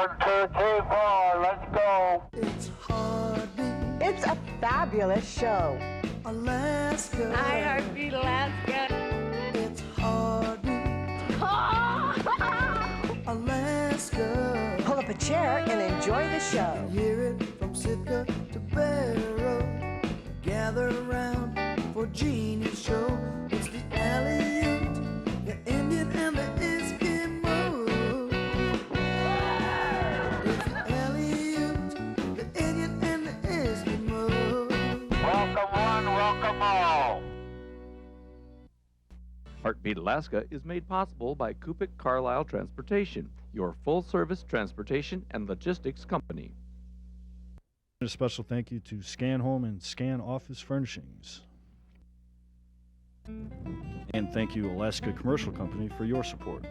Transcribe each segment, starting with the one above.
1, 2, 3, 4, let's go. It's heartbeat. It's a fabulous show. Alaska. I heartbeat Alaska. It's heartbeat. Alaska. Pull up a chair and enjoy the show. Hear it from Sitka to Barrow. Gather around for Jeannie's show. It's the Aleut, the Indian and the Eskimo. It's the Aleut, the Indian and the Eskimo. Welcome one, welcome all. Heartbeat Alaska is made possible by Kupik Carlisle Transportation, your full-service transportation and logistics company. A special thank you to Scan Home and Scan Office Furnishings. And thank you, Alaska Commercial Company, for your support.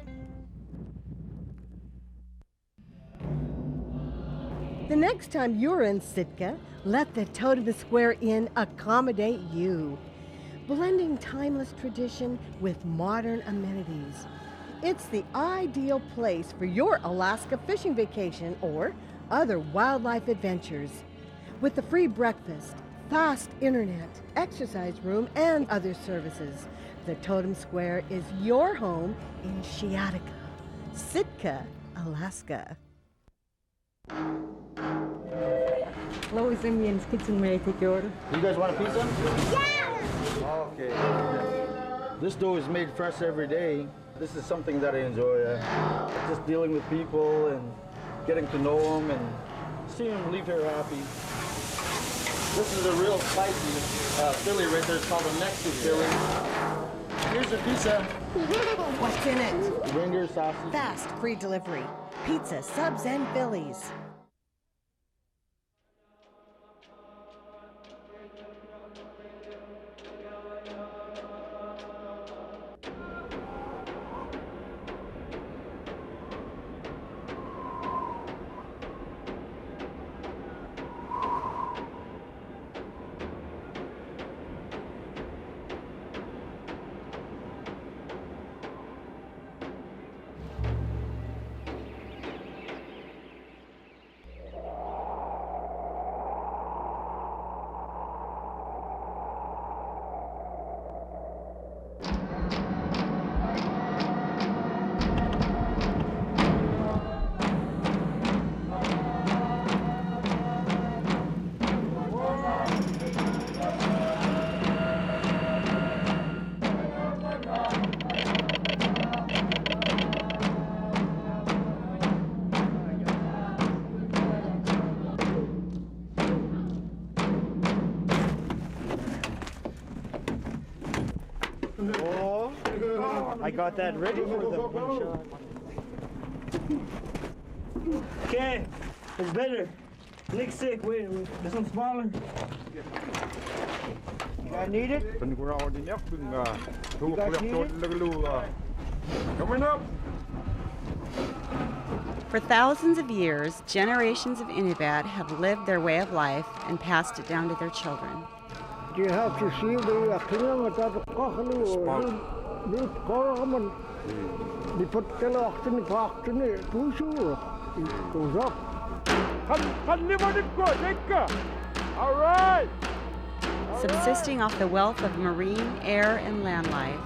The next time you're in Sitka, let the Totem Square Inn accommodate you. Blending timeless tradition with modern amenities. It's the ideal place for your Alaska fishing vacation or other wildlife adventures. With the free breakfast, fast internet, exercise room, and other services, the Totem Square is your home in Shiatica, Sitka, Alaska. Hello, it's Indian's Kitchen. May I take your order? You guys want a pizza? Yeah! Okay. This dough is made fresh every day. This is something that I enjoy. Just dealing with people and getting to know them and seeing them leave here happy. This is a real spicy Philly right there. It's called a Mexican Philly. Here's your pizza. What's in it? Reindeer sausage. Fast, free delivery. Pizza, subs, and Phillies. I got that ready for them. Okay, it's better. Lick sick, wait, this one's smaller. You guys need it? Coming up. For thousands of years, generations of Inupiat have lived their way of life and passed it down to their children. You have to see the goes up. All right. Subsisting off the wealth of marine, air, and land life,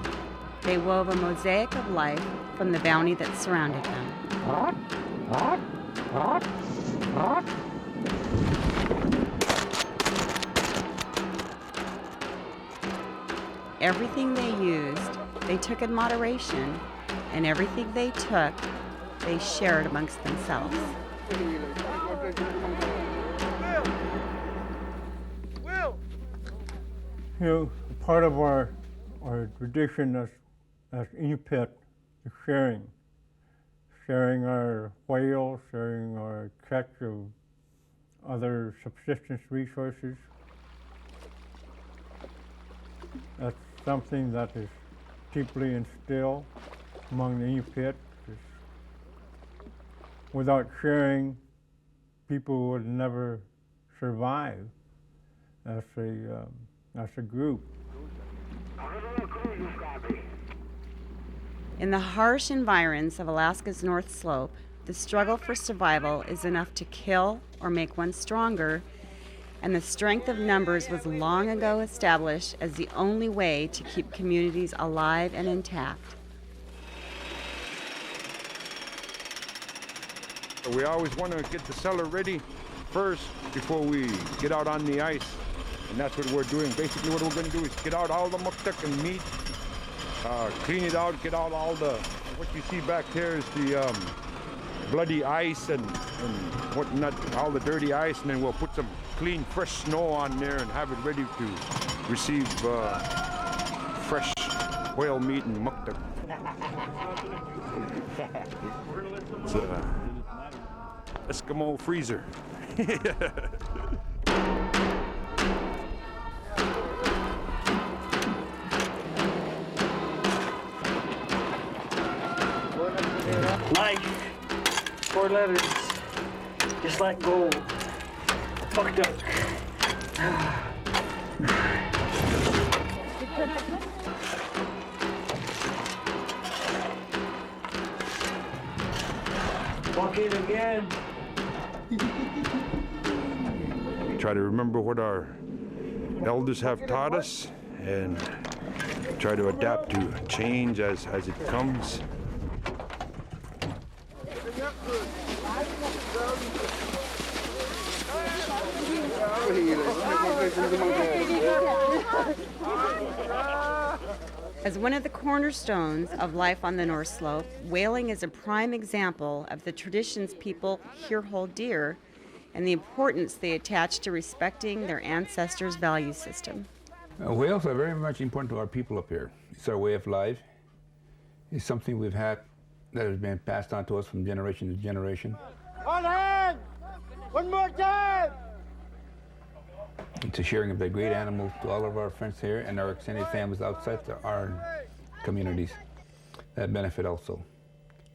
they wove a mosaic of life from the bounty that surrounded them. Everything they used, they took in moderation, and everything they took, they shared amongst themselves. You know, part of our tradition as Inupiat is sharing our whale, sharing our catch of other subsistence resources. That's something that is deeply instilled among the Inupiat. Without sharing, people would never survive as a group. In the harsh environs of Alaska's North Slope, the struggle for survival is enough to kill or make one stronger, and the strength of numbers was long ago established as the only way to keep communities alive and intact. We always want to get the cellar ready first before we get out on the ice, and that's what we're doing. Basically what we're going to do is get out all the muktak and meat, clean it out, get out all the, what you see back there is the bloody ice and whatnot, all the dirty ice, and then we'll put some clean, fresh snow on there and have it ready to receive fresh whale meat and muktak. It's Eskimo freezer. Life, 4 letters, just like gold. Fucked up. Walk in again. Try to remember what our elders have taught us and try to adapt to change as it comes. As one of the cornerstones of life on the North Slope, whaling is a prime example of the traditions people here hold dear and the importance they attach to respecting their ancestors' value system. Whales are very much important to our people up here. It's our way of life. It's something we've had that has been passed on to us from generation to generation. On hand! One more time! It's a sharing of the great animals to all of our friends here and our extended families outside our communities that benefit also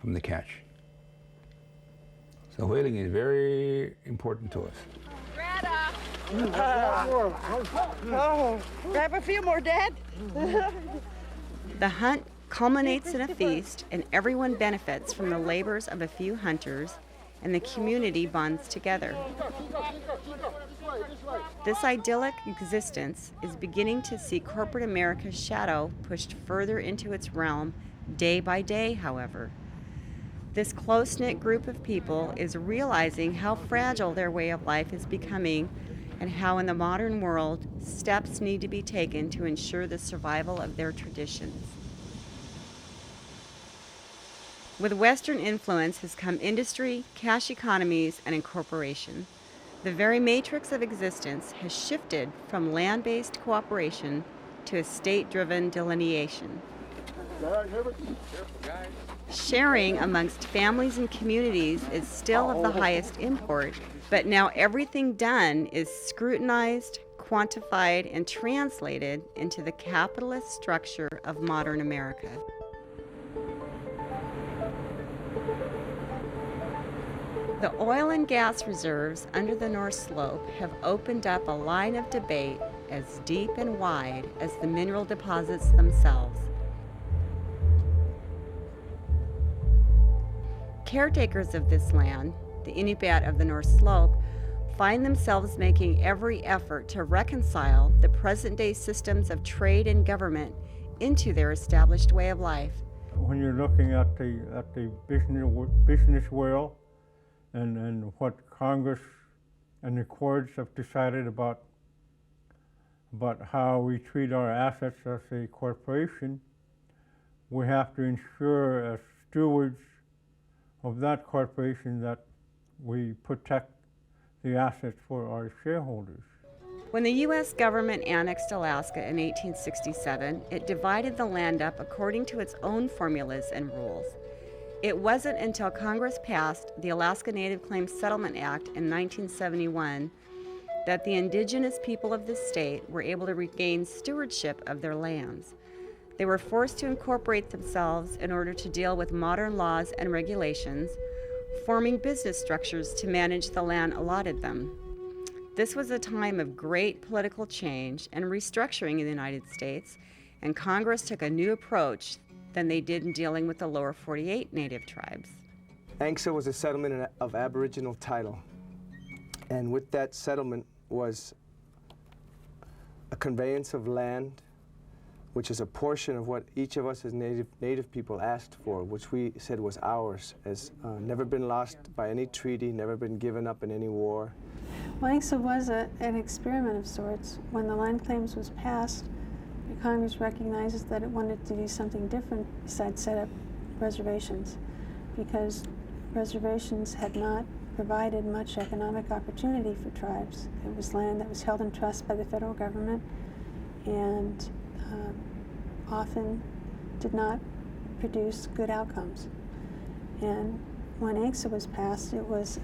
from the catch. So whaling is very important to us. Grab a few more, Dad. The hunt culminates in a feast, and everyone benefits from the labors of a few hunters, and the community bonds together. This idyllic existence is beginning to see corporate America's shadow pushed further into its realm day by day, however. This close-knit group of people is realizing how fragile their way of life is becoming and how in the modern world steps need to be taken to ensure the survival of their traditions. With Western influence has come industry, cash economies, and incorporation. The very matrix of existence has shifted from land-based cooperation to a state-driven delineation. Sharing amongst families and communities is still of the highest import, but now everything done is scrutinized, quantified, and translated into the capitalist structure of modern America. The oil and gas reserves under the North Slope have opened up a line of debate as deep and wide as the mineral deposits themselves. Caretakers of this land, the Inupiat of the North Slope, find themselves making every effort to reconcile the present-day systems of trade and government into their established way of life. When you're looking at the business world and what Congress and the courts have decided about how we treat our assets as a corporation, we have to ensure as stewards of that corporation that we protect the assets for our shareholders. When the U.S. government annexed Alaska in 1867, it divided the land up according to its own formulas and rules. It wasn't until Congress passed the Alaska Native Claims Settlement Act in 1971 that the indigenous people of the state were able to regain stewardship of their lands. They were forced to incorporate themselves in order to deal with modern laws and regulations, forming business structures to manage the land allotted them. This was a time of great political change and restructuring in the United States, and Congress took a new approach than they did in dealing with the lower 48 Native tribes. ANWR was a settlement of Aboriginal title, and with that settlement was a conveyance of land, which is a portion of what each of us as native people asked for, which we said was ours, has never been lost by any treaty, never been given up in any war. Well, ANWR was an experiment of sorts. When the land claims was passed, Congress recognizes that it wanted to do something different besides set up reservations, because reservations had not provided much economic opportunity for tribes. It was land that was held in trust by the federal government and often did not produce good outcomes. And when ANWR was passed, it was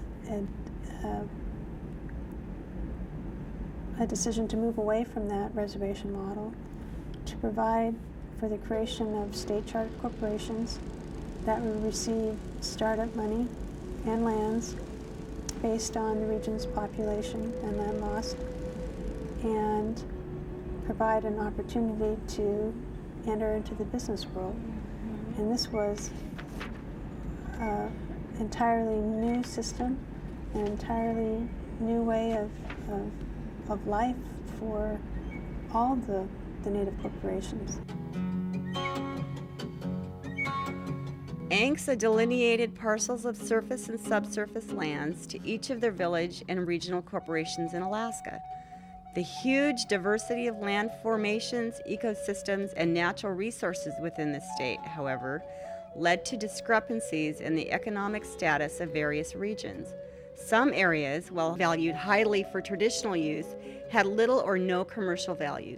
a decision to move away from that reservation model to provide for the creation of state-chartered corporations that would receive startup money and lands based on the region's population and land loss, and provide an opportunity to enter into the business world. And this was an entirely new system, an entirely new way of life for all the native corporations. ANWR delineated parcels of surface and subsurface lands to each of their village and regional corporations in Alaska. The huge diversity of land formations, ecosystems, and natural resources within the state, however, led to discrepancies in the economic status of various regions. Some areas, while valued highly for traditional use, had little or no commercial value.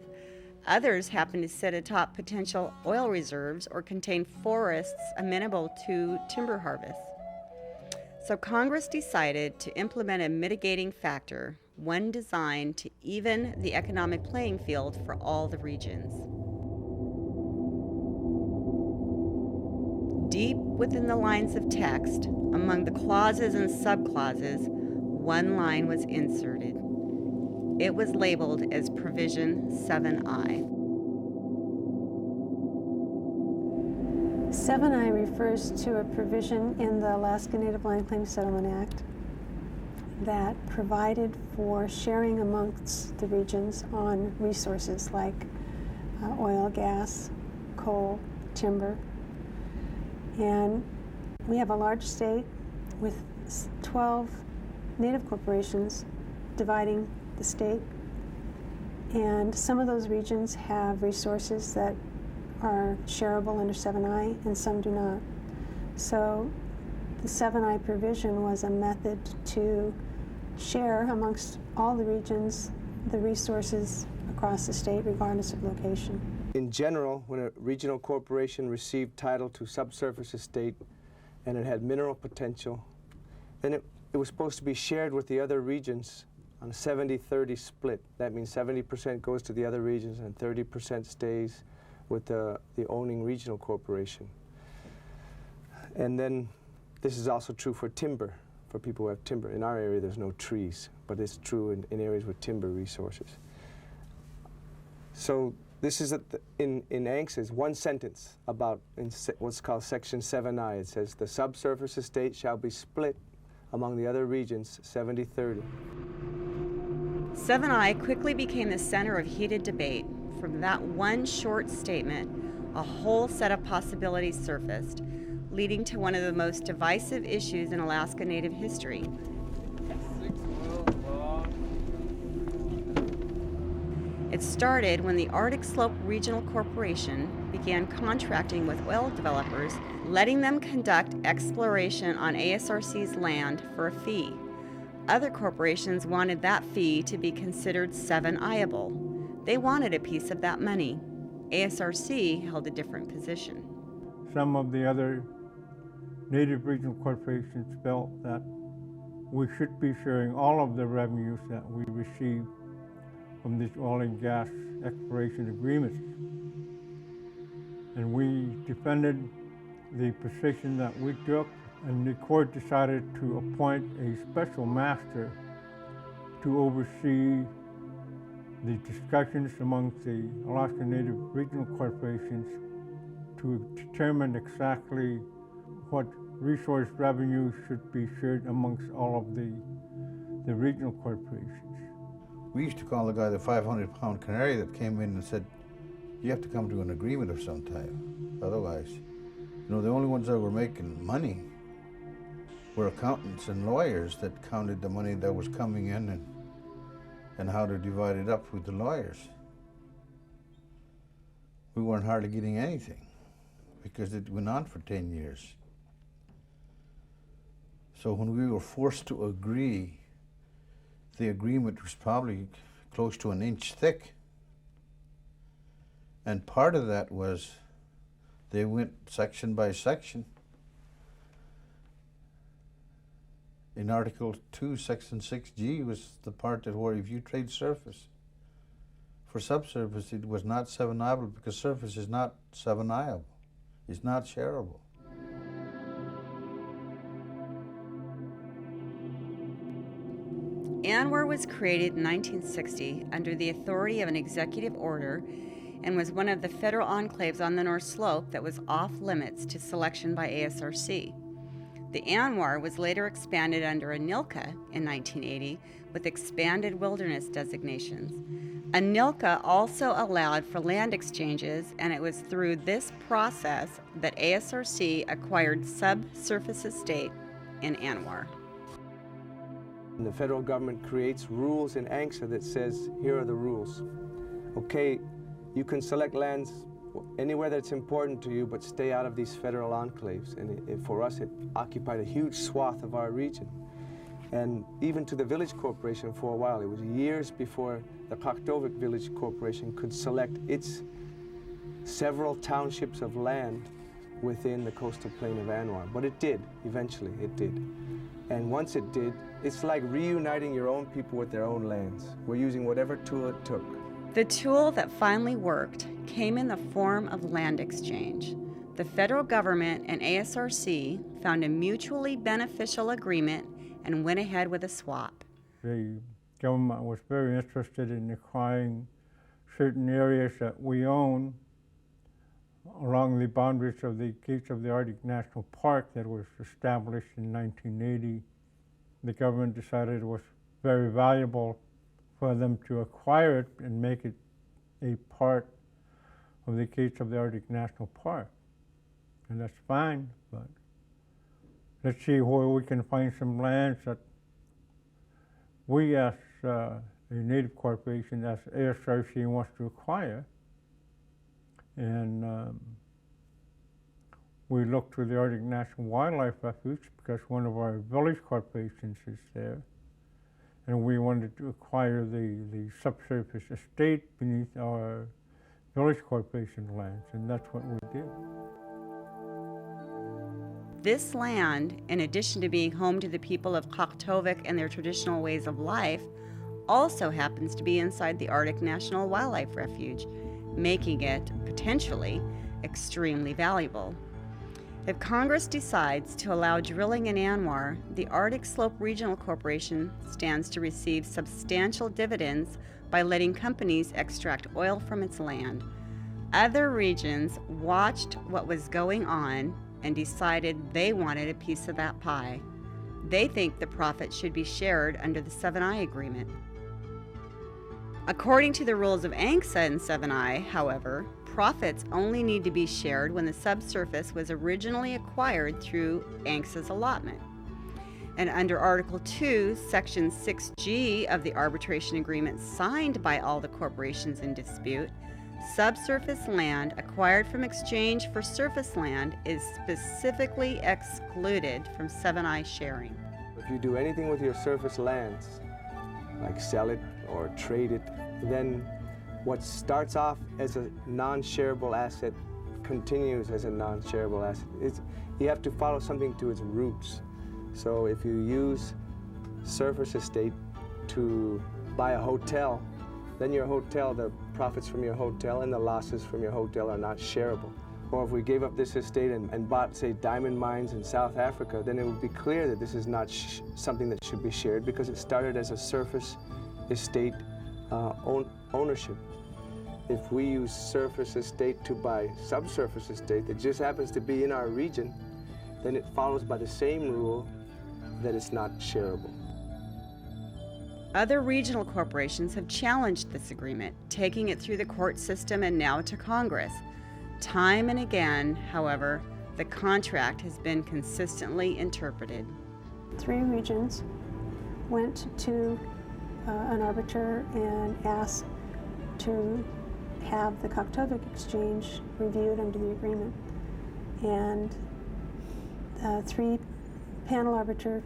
Others happened to sit atop potential oil reserves or contain forests amenable to timber harvest. So Congress decided to implement a mitigating factor, one designed to even the economic playing field for all the regions. Deep within the lines of text, among the clauses and subclauses, one line was inserted. It was labeled as Provision 7I. 7I refers to a provision in the Alaska Native Land Claims Settlement Act that provided for sharing amongst the regions on resources like oil, gas, coal, timber. And we have a large state with 12 native corporations dividing the state, and some of those regions have resources that are shareable under 7I and some do not. So the 7I provision was a method to share amongst all the regions the resources across the state regardless of location. In general, when a regional corporation received title to subsurface estate and it had mineral potential, then it was supposed to be shared with the other regions on a 70-30 split. That means 70% goes to the other regions and 30% stays with the owning regional corporation. And then this is also true for timber, for people who have timber. In our area there's no trees, but it's true in areas with timber resources. So this is in ANWR is one sentence about what's called Section 7I. It says the subsurface estate shall be split among the other regions 70-30. 7I quickly became the center of heated debate. From that one short statement, a whole set of possibilities surfaced, leading to one of the most divisive issues in Alaska Native history. It started when the Arctic Slope Regional Corporation began contracting with oil developers, letting them conduct exploration on ASRC's land for a fee. Other corporations wanted that fee to be considered 7I-able. They wanted a piece of that money. ASRC held a different position. Some of the other native regional corporations felt that we should be sharing all of the revenues that we receive from these oil and gas exploration agreements. And we defended the position that we took, and the court decided to appoint a special master to oversee the discussions amongst the Alaska Native regional corporations to determine exactly what resource revenue should be shared amongst all of the regional corporations. We used to call the guy the 500-pound canary that came in and said, you have to come to an agreement of some type. Otherwise, you know, the only ones that were making money were accountants and lawyers that counted the money that was coming in and how to divide it up with the lawyers. We weren't hardly getting anything because it went on for 10 years. So when we were forced to agree, the agreement was probably close to an inch thick. And part of that was they went section by section. In Article 2, Section 6G was the part that where if you trade surface for subsurface, it was not seven-iable because surface is not seven-iable. It's not shareable. ANWR was created in 1960 under the authority of an executive order and was one of the federal enclaves on the North Slope that was off limits to selection by ASRC. The ANWR was later expanded under ANILCA in 1980 with expanded wilderness designations. ANILCA also allowed for land exchanges, and it was through this process that ASRC acquired Subsurface Estate in ANWR. The federal government creates rules in ANWR that says, here are the rules. Okay, you can select lands anywhere that's important to you, but stay out of these federal enclaves. And for us, it occupied a huge swath of our region. And even to the Village Corporation for a while, it was years before the Kaktovik Village Corporation could select its several townships of land within the coastal plain of ANWR. But it did, eventually it did. And once it did, it's like reuniting your own people with their own lands. We're using whatever tool it took. The tool that finally worked came in the form of land exchange. The federal government and ASRC found a mutually beneficial agreement and went ahead with a swap. The government was very interested in acquiring certain areas that we own along the boundaries of the gates of the Arctic National Park that was established in 1980. The government decided it was very valuable for them to acquire it and make it a part of the gates of the Arctic National Park. And that's fine, but let's see where we can find some lands that we as a native corporation, as ASRC wants to acquire. And we looked to the Arctic National Wildlife Refuge because one of our village corporations is there. And we wanted to acquire the subsurface estate beneath our village corporation lands, and that's what we did. This land, in addition to being home to the people of Kaktovik and their traditional ways of life, also happens to be inside the Arctic National Wildlife Refuge, making it, potentially, extremely valuable. If Congress decides to allow drilling in ANWR, the Arctic Slope Regional Corporation stands to receive substantial dividends by letting companies extract oil from its land. Other regions watched what was going on and decided they wanted a piece of that pie. They think the profit should be shared under the 7I agreement. According to the rules of ANCSA and 7I, however, profits only need to be shared when the subsurface was originally acquired through ANCSA's allotment. And under Article 2, Section 6G of the arbitration agreement signed by all the corporations in dispute, subsurface land acquired from exchange for surface land is specifically excluded from 7I sharing. If you do anything with your surface lands, like sell it or trade it, then what starts off as a non-shareable asset continues as a non-shareable asset. You have to follow something to its roots. So if you use surface estate to buy a hotel, then your hotel, the profits from your hotel and the losses from your hotel are not shareable. Or if we gave up this estate and bought, say, diamond mines in South Africa, then it would be clear that this is not something that should be shared because it started as a surface estate ownership. If we use surface estate to buy subsurface estate that just happens to be in our region, then it follows by the same rule that it's not shareable. Other regional corporations have challenged this agreement, taking it through the court system and now to Congress. Time and again, however, the contract has been consistently interpreted. 3 regions went to an arbiter and asked to have the Coctovic exchange reviewed under the agreement. And 3 panel arbiter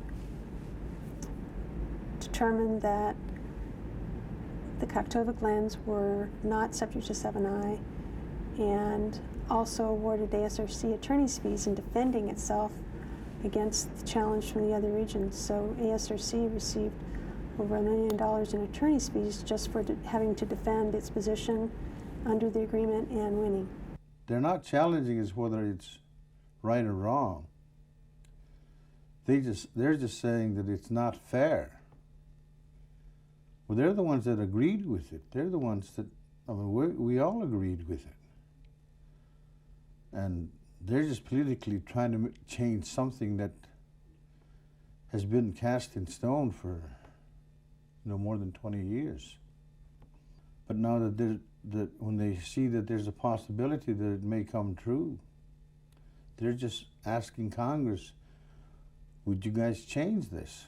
determined that the Coctovic lands were not subject to 7I, and also awarded ASRC attorney's fees in defending itself against the challenge from the other regions. So ASRC received over $1 million in attorney's fees just for having to defend its position under the agreement and winning. They're not challenging us whether it's right or wrong. They're just saying that it's not fair. Well, they're the ones that agreed with it. They're the ones that, I mean, we all agreed with it. And they're just politically trying to change something that has been cast in stone for, more than 20 years. But now that when they see that there's a possibility that it may come true, they're just asking Congress, would you guys change this?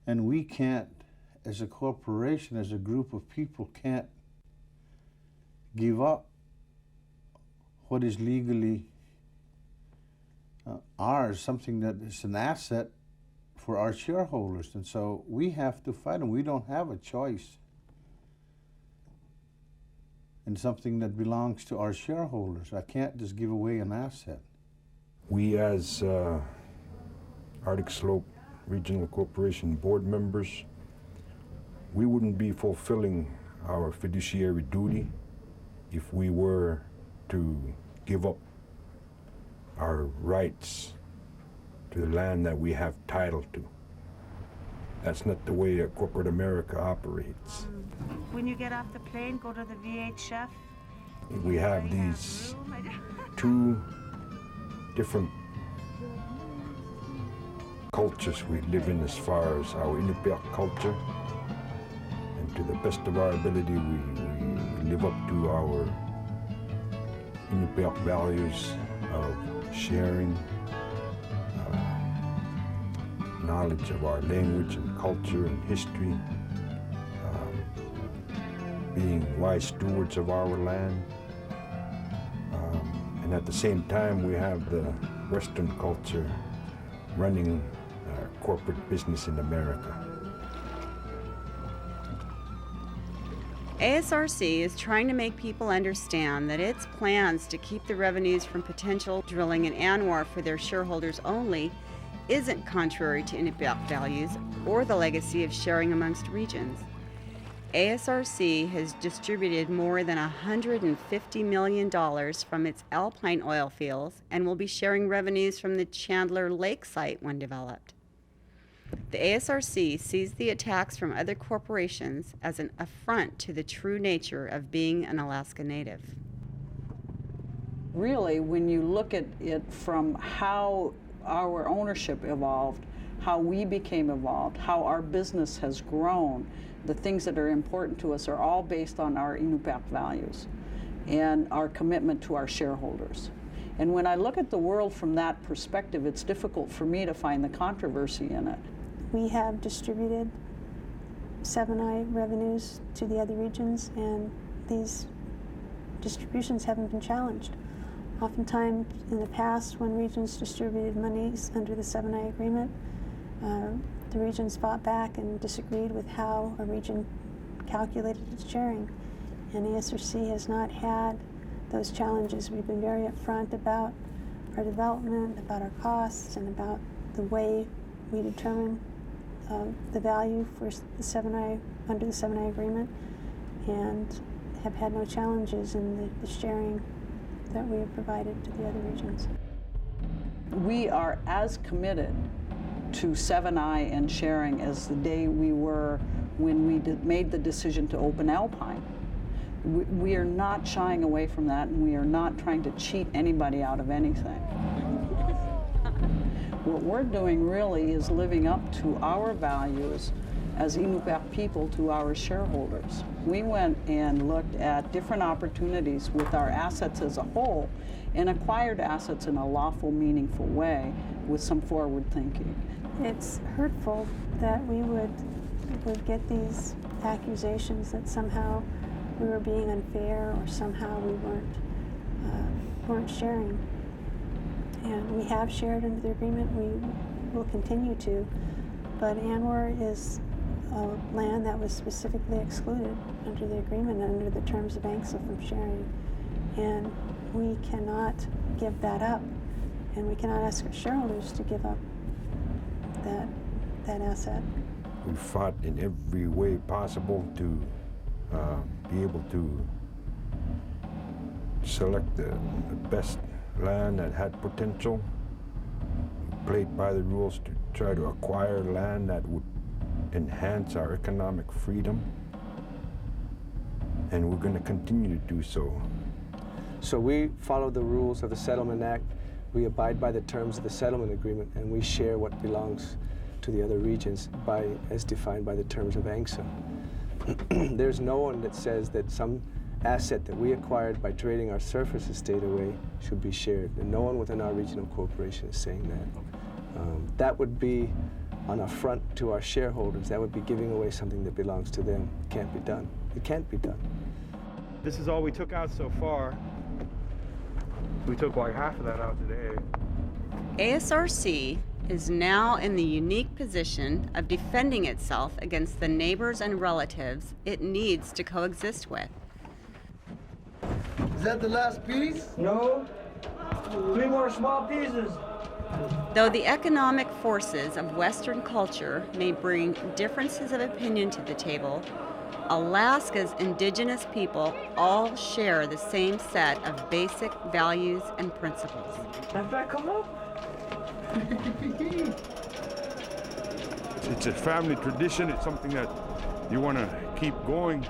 And we can't, as a corporation, as a group of people, can't give up what is legally ours, something that is an asset for our shareholders. And so we have to fight them. We don't have a choice in something that belongs to our shareholders. I can't just give away an asset. We as Arctic Slope Regional Corporation board members, we wouldn't be fulfilling our fiduciary duty if we were to give up our rights to the land that we have title to. That's not the way that corporate America operates. When you get off the plane, go to the VHF. We have these 2 different cultures we live in, as far as our Inupiat culture, and to the best of our ability we live up to our Inupiat values of sharing, knowledge of our language and culture and history, being wise stewards of our land, and at the same time we have the Western culture running corporate business in America. ASRC is trying to make people understand that its plans to keep the revenues from potential drilling in ANWR for their shareholders only isn't contrary to Inupiat values or the legacy of sharing amongst regions. ASRC has distributed more than $150 million from its alpine oil fields and will be sharing revenues from the Chandler Lake site when developed. The ASRC sees the attacks from other corporations as an affront to the true nature of being an Alaska Native. Really, when you look at it from how our ownership evolved, how we became involved, how our business has grown, the things that are important to us are all based on our Inupiat values and our commitment to our shareholders. And when I look at the world from that perspective, it's difficult for me to find the controversy in it. We have distributed 7I revenues to the other regions, and these distributions haven't been challenged. Oftentimes in the past, when regions distributed monies under the 7I agreement, the regions fought back and disagreed with how a region calculated its sharing. And ASRC has not had those challenges. We've been very upfront about our development, about our costs, and about the way we determine the value for the 7I under the 7I agreement, and have had no challenges in the sharing that we have provided to the other regions. We are as committed to 7I and sharing as the day we were when we made the decision to open Alpine. We are not shying away from that, and we are not trying to cheat anybody out of anything. What we're doing really is living up to our values as Inupiat people to our shareholders. We went and looked at different opportunities with our assets as a whole and acquired assets in a lawful, meaningful way with some forward thinking. It's hurtful that we would get these accusations that somehow we were being unfair or somehow we weren't sharing. And we have shared under the agreement. We will continue to, but ANWR is a land that was specifically excluded under the agreement, under the terms of ANCSA from sharing. And we cannot give that up, and we cannot ask our shareholders to give up that asset. We fought in every way possible to be able to select the best land that had potential. We played by the rules to try to acquire land that would enhance our economic freedom, and we're going to continue to do so. So we follow the rules of the Settlement Act, we abide by the terms of the settlement agreement, and we share what belongs to the other regions as defined by the terms of ANCSA. There's no one that says that some asset that we acquired by trading our surface estate away should be shared, and no one within our regional corporation is saying that. That would be an affront to our shareholders. That would be giving away something that belongs to them. It can't be done. It can't be done. This is all we took out so far. We took like half of that out today. ASRC is now in the unique position of defending itself against the neighbors and relatives it needs to coexist with. Is that the last piece? No. 3 more small pieces. Though the economic forces of Western culture may bring differences of opinion to the table, Alaska's indigenous people all share the same set of basic values and principles. After I come up? It's a family tradition. It's something that you want to keep going.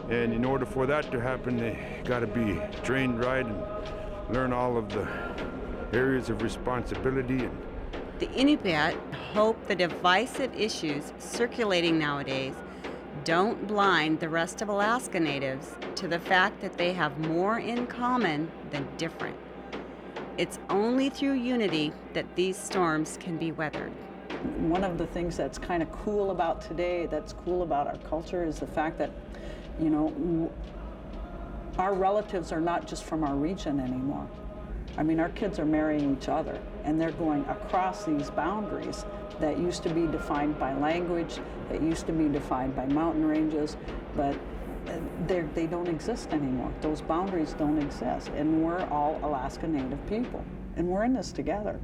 And in order for that to happen, they got to be trained right and learn all of the areas of responsibility. The Inupiat hope the divisive issues circulating nowadays don't blind the rest of Alaska natives to the fact that they have more in common than different. It's only through unity that these storms can be weathered. One of the things that's kind of cool about today, that's cool about our culture, is the fact that, you know, our relatives are not just from our region anymore. I mean, our kids are marrying each other, and they're going across these boundaries that used to be defined by language, that used to be defined by mountain ranges, but they don't exist anymore. Those boundaries don't exist, and we're all Alaska Native people, and we're in this together.